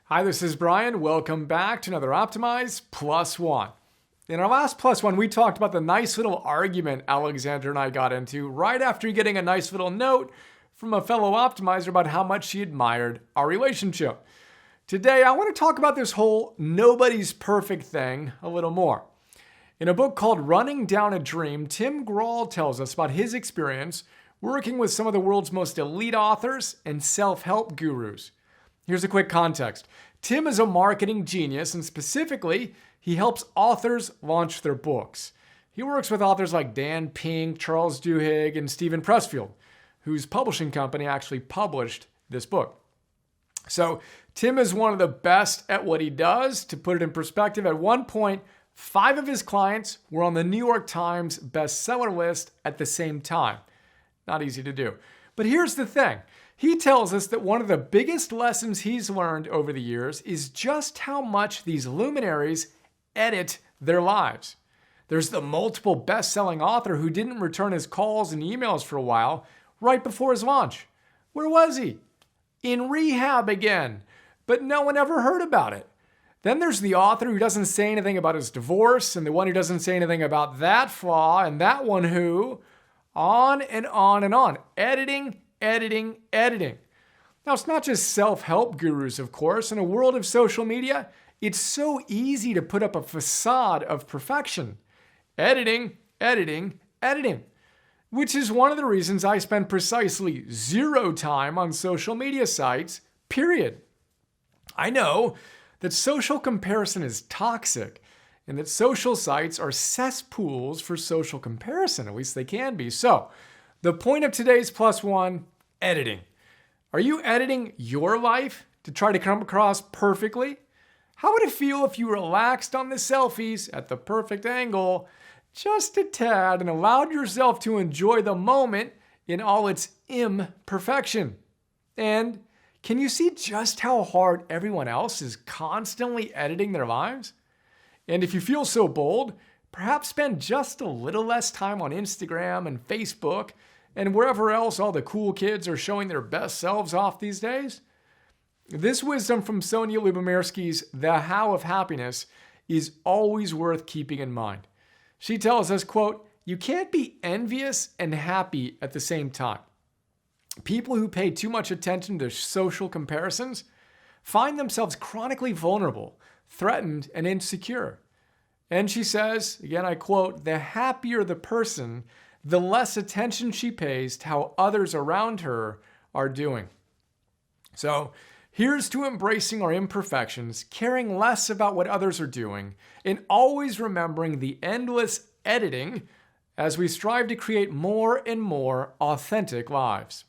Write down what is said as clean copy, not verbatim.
Hi, this is Brian. Welcome back to another Optimize Plus One. In our last Plus One, we talked about the nice little argument Alexandra and I got into right after getting a nice little note from a fellow optimizer about how much she admired our relationship. Today, I want to talk about this whole nobody's perfect thing a little more. In a book called Running Down a Dream, Tim Grahl tells us about his experience working with some of the world's most elite authors and self-help gurus. Here's a quick context. Tim is a marketing genius, and specifically, he helps authors launch their books. He works with authors like Dan Pink, Charles Duhigg, and Steven Pressfield, whose publishing company actually published this book. So Tim is one of the best at what he does. To put it in perspective, at one point, 5 of his clients were on the New York Times bestseller list at the same time. Not easy to do. But here's the thing. He tells us that one of the biggest lessons he's learned over the years is just how much these luminaries edit their lives. There's the multiple best-selling author who didn't return his calls and emails for a while right before his launch. Where was he? In rehab again. But no one ever heard about it. Then there's the author who doesn't say anything about his divorce, and the one who doesn't say anything about that flaw, and that one who... On and on and on. Editing. Now, it's not just self-help gurus, of course. In a world of social media, it's so easy to put up a facade of perfection. Editing. Which is one of the reasons I spend precisely 0 time on social media sites, period. I know that social comparison is toxic, and that social sites are cesspools for social comparison. At least they can be. So, the point of today's Plus One, editing. Are you editing your life to try to come across perfectly? How would it feel if you relaxed on the selfies at the perfect angle just a tad and allowed yourself to enjoy the moment in all its imperfection? And can you see just how hard everyone else is constantly editing their lives? And if you feel so bold, perhaps spend just a little less time on Instagram and Facebook and wherever else all the cool kids are showing their best selves off these days. This wisdom from Sonia Lyubomirsky's The How of Happiness is always worth keeping in mind. She tells us, quote, "You can't be envious and happy at the same time. People who pay too much attention to social comparisons find themselves chronically vulnerable, threatened, and insecure." And she says, again, I quote, "The happier the person, the less attention she pays to how others around her are doing." So here's to embracing our imperfections, caring less about what others are doing, and always remembering the endless editing as we strive to create more and more authentic lives.